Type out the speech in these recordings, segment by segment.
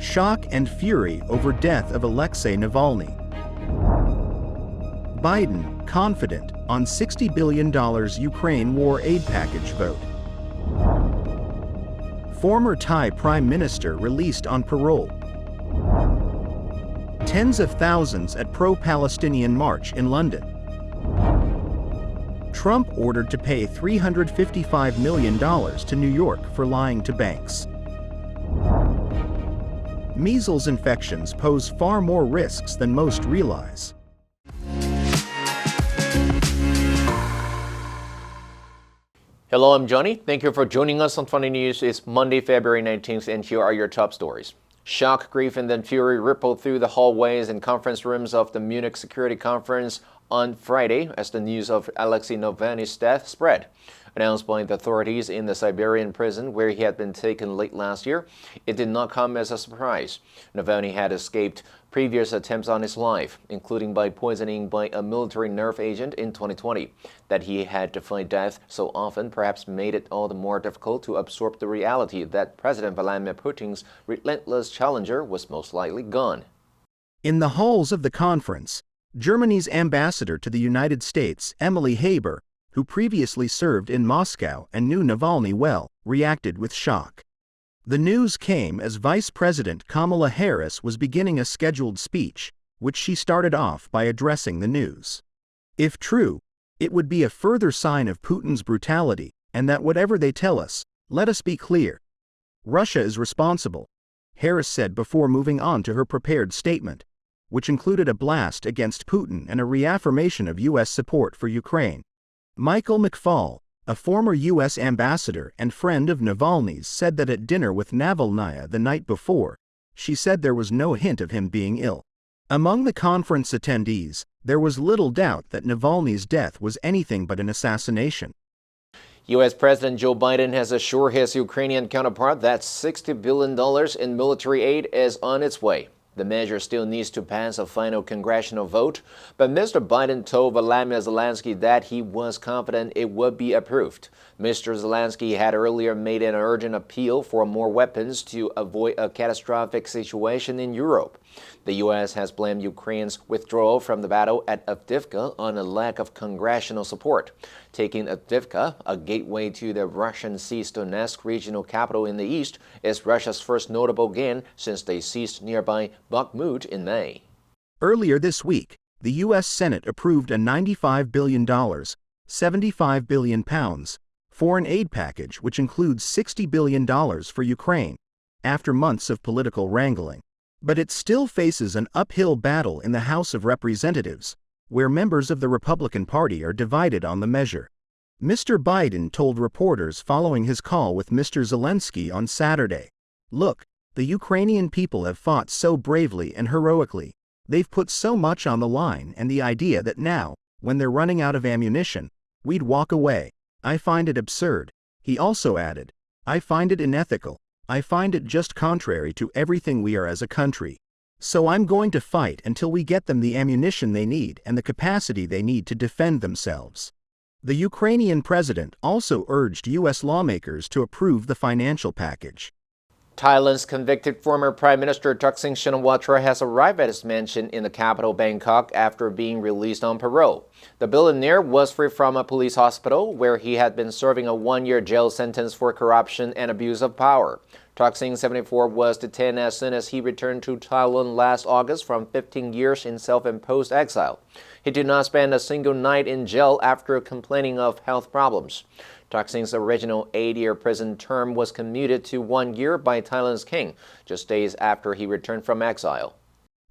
Shock and fury over death of Alexei Navalny. Biden, confident, on $60 billion Ukraine war aid package vote. Former Thai Prime Minister released on parole. Tens of thousands at pro-Palestinian march in London. Trump ordered to pay $355 million to New York for lying to banks. Measles infections pose far more risks than most realize. Hello, I'm Johnny. Thank you for joining us on Funday News. It's Monday, February 19th, and here are your top stories. Shock, grief, and then fury rippled through the hallways and conference rooms of the Munich Security Conference on Friday as the news of Alexei Navalny's death spread. Announced by the authorities in the Siberian prison where he had been taken late last year, it did not come as a surprise. Navalny had escaped previous attempts on his life, including by poisoning by a military nerve agent in 2020. That he had to fight death so often perhaps made it all the more difficult to absorb the reality that President Vladimir Putin's relentless challenger was most likely gone. In the halls of the conference, Germany's ambassador to the United States, Emily Haber, who previously served in Moscow and knew Navalny well, reacted with shock. The news came as Vice President Kamala Harris was beginning a scheduled speech, which she started off by addressing the news. If true, it would be a further sign of Putin's brutality, and that whatever they tell us, let us be clear. Russia is responsible, Harris said before moving on to her prepared statement, which included a blast against Putin and a reaffirmation of U.S. support for Ukraine. Michael McFaul, a former U.S. ambassador and friend of Navalny's, said that at dinner with Navalny the night before, she said there was no hint of him being ill. Among the conference attendees, there was little doubt that Navalny's death was anything but an assassination. U.S. President Joe Biden has assured his Ukrainian counterpart that $60 billion in military aid is on its way. The measure still needs to pass a final congressional vote, but Mr. Biden told Volodymyr Zelensky that he was confident it would be approved. Mr. Zelensky had earlier made an urgent appeal for more weapons to avoid a catastrophic situation in Europe. The U.S. has blamed Ukraine's withdrawal from the battle at Avdiivka on a lack of congressional support. Taking Avdiivka, a gateway to the Russian-seized Donetsk regional capital in the east, is Russia's first notable gain since they seized nearby Bakhmut in May. Earlier this week, the U.S. Senate approved a $95 billion, £75 billion, foreign aid package which includes $60 billion for Ukraine, after months of political wrangling. But it still faces an uphill battle in the House of Representatives, where members of the Republican Party are divided on the measure. Mr. Biden told reporters following his call with Mr. Zelensky on Saturday, "Look, the Ukrainian people have fought so bravely and heroically. They've put so much on the line, and the idea that now, when they're running out of ammunition, we'd walk away. I find it absurd." He also added, "I find it unethical. I find it just contrary to everything we are as a country. So I'm going to fight until we get them the ammunition they need and the capacity they need to defend themselves." The Ukrainian president also urged U.S. lawmakers to approve the financial package. Thailand's convicted former Prime Minister Thaksin has arrived at his mansion in the capital Bangkok after being released on parole. The billionaire was free from a police hospital where he had been serving a one-year jail sentence for corruption and abuse of power. Thaksin, 74, was detained as soon as he returned to Thailand last August from 15 years in self-imposed exile. He did not spend a single night in jail after complaining of health problems. Thaksin's original 8-year prison term was commuted to 1 year by Thailand's king, just days after he returned from exile.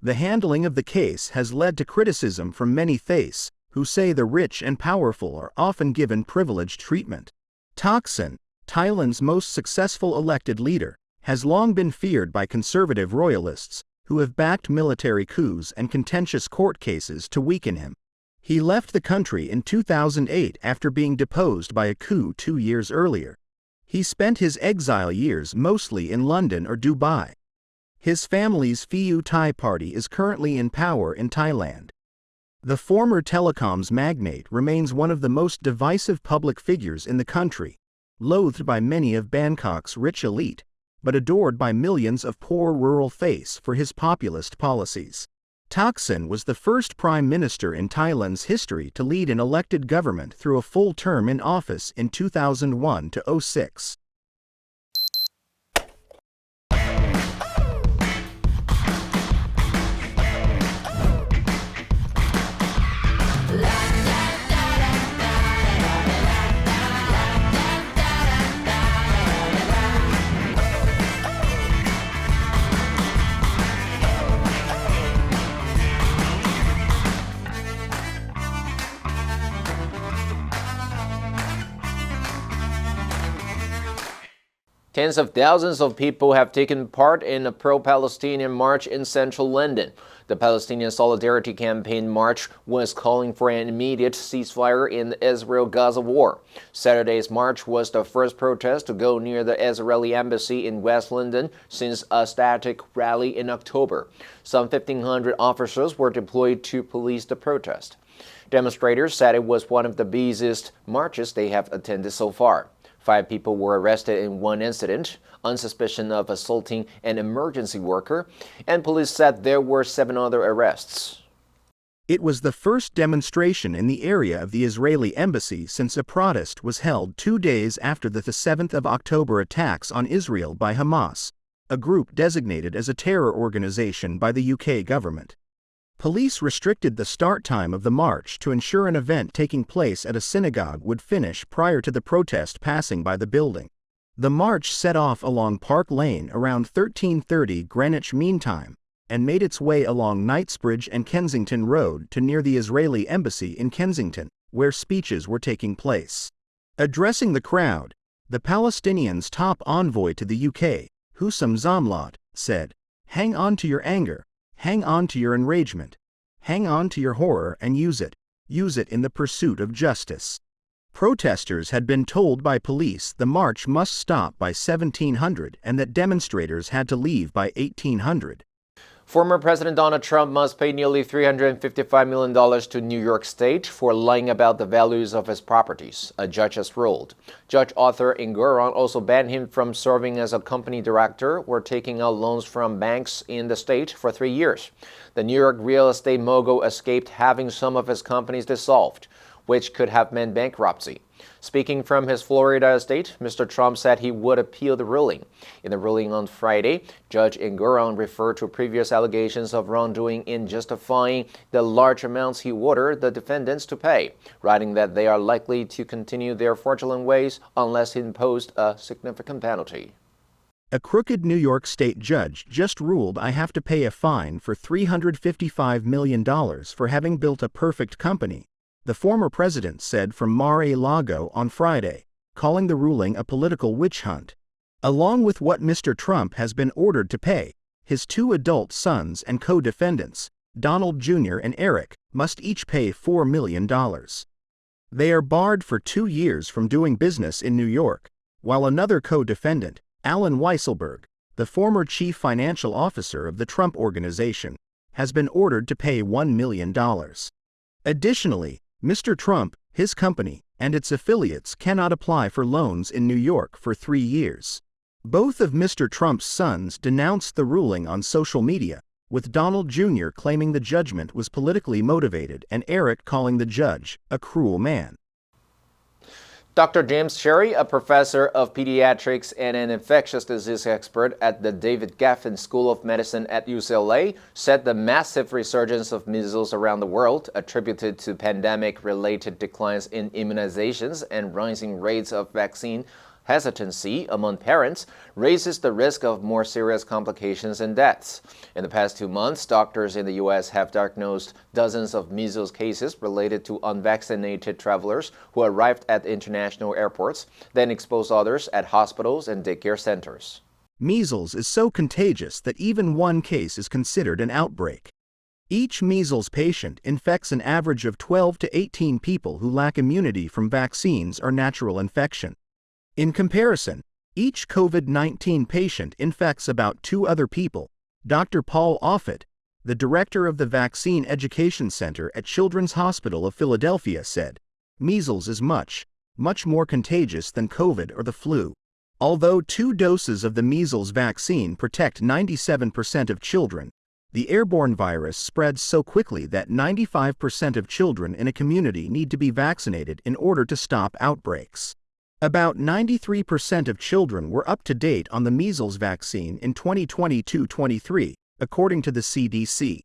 The handling of the case has led to criticism from many Thais, who say the rich and powerful are often given privileged treatment. Thaksin, Thailand's most successful elected leader, has long been feared by conservative royalists, who have backed military coups and contentious court cases to weaken him. He left the country in 2008 after being deposed by a coup 2 years earlier. He spent his exile years mostly in London or Dubai. His family's Pheu Thai party is currently in power in Thailand. The former telecoms magnate remains one of the most divisive public figures in the country, loathed by many of Bangkok's rich elite, but adored by millions of poor rural Thais for his populist policies. Thaksin was the first prime minister in Thailand's history to lead an elected government through a full term in office in 2001 to 2006. Tens of thousands of people have taken part in a pro-Palestinian march in central London. The Palestinian Solidarity Campaign march was calling for an immediate ceasefire in the Israel-Gaza war. Saturday's march was the first protest to go near the Israeli embassy in West London since a static rally in October. Some 1,500 officers were deployed to police the protest. Demonstrators said it was one of the busiest marches they have attended so far. 5 people were arrested in one incident on suspicion of assaulting an emergency worker, and police said there were 7 other arrests. It was the first demonstration in the area of the Israeli embassy since a protest was held 2 days after the 7th of October attacks on Israel by Hamas, a group designated as a terror organization by the UK government. Police restricted the start time of the march to ensure an event taking place at a synagogue would finish prior to the protest passing by the building. The march set off along Park Lane around 13:30 Greenwich Mean Time and made its way along Knightsbridge and Kensington Road to near the Israeli embassy in Kensington, where speeches were taking place. Addressing the crowd, the Palestinians' top envoy to the UK, Hussam Zamlot, said, "Hang on to your anger. Hang on to your enragement. Hang on to your horror and use it. Use it in the pursuit of justice." Protesters had been told by police the march must stop by 1700 and that demonstrators had to leave by 1800. Former President Donald Trump must pay nearly $355 million to New York State for lying about the values of his properties, a judge has ruled. Judge Arthur Engoron also banned him from serving as a company director or taking out loans from banks in the state for 3 years. The New York real estate mogul escaped having some of his companies dissolved, which could have meant bankruptcy. Speaking from his Florida estate, Mr. Trump said he would appeal the ruling. In the ruling on Friday, Judge Engoron referred to previous allegations of wrongdoing in justifying the large amounts he ordered the defendants to pay, writing that they are likely to continue their fraudulent ways unless he imposed a significant penalty. A crooked New York State judge just ruled I have to pay a fine for $355 million for having built a perfect company, the former president said from Mar-a-Lago on Friday, calling the ruling a political witch hunt. Along with what Mr. Trump has been ordered to pay, his 2 adult sons and co-defendants, Donald Jr. and Eric, must each pay $4 million. They are barred for 2 years from doing business in New York, while another co-defendant, Alan Weisselberg, the former chief financial officer of the Trump Organization, has been ordered to pay $1 million. Additionally, Mr. Trump, his company, and its affiliates cannot apply for loans in New York for 3 years. Both of Mr. Trump's sons denounced the ruling on social media, with Donald Jr. claiming the judgment was politically motivated and Eric calling the judge a cruel man. Dr. James Sherry, a professor of pediatrics and an infectious disease expert at the David Geffen School of Medicine at UCLA, said the massive resurgence of measles around the world, attributed to pandemic-related declines in immunizations and rising rates of vaccine hesitancy among parents, raises the risk of more serious complications and deaths. In the past 2 months, doctors in the U.S. have diagnosed dozens of measles cases related to unvaccinated travelers who arrived at international airports, then exposed others at hospitals and daycare centers. Measles is so contagious that even one case is considered an outbreak. Each measles patient infects an average of 12 to 18 people who lack immunity from vaccines or natural infection. In comparison, each COVID-19 patient infects about 2 other people, Dr. Paul Offit, the director of the Vaccine Education Center at Children's Hospital of Philadelphia, said. Measles is much more contagious than COVID or the flu. Although 2 doses of the measles vaccine protect 97% of children, the airborne virus spreads so quickly that 95% of children in a community need to be vaccinated in order to stop outbreaks. About 93% of children were up to date on the measles vaccine in 2022-23, according to the CDC.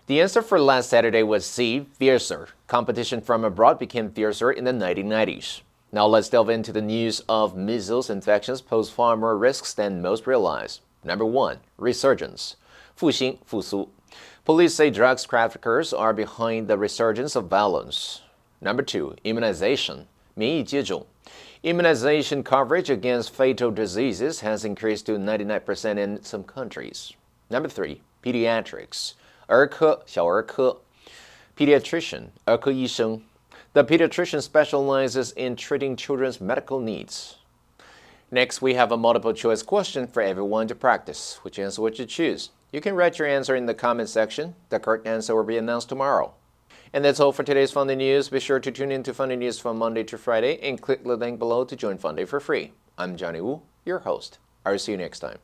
The answer for last Saturday was C, fiercer. Competition from abroad became fiercer in the 1990s. Now let's delve into the news of measles infections pose far more risks than most realize. Number 1, resurgence. 复兴, 复苏. Police say drugs traffickers are behind the resurgence of violence. Number 2, immunization. 免疫接种. Immunization coverage against fatal diseases has increased to 99% in some countries. Number 3, pediatrics. 儿科, 小儿科. Pediatrician, 儿科医生. The pediatrician specializes in treating children's medical needs. Next, we have a multiple choice question for everyone to practice. Which answer would you choose? You can write your answer in the comment section. The correct answer will be announced tomorrow. And that's all for today's Funday News. Be sure to tune in to Funday News from Monday to Friday and click the link below to join Funday for free. I'm Johnny Wu, your host. I'll see you next time.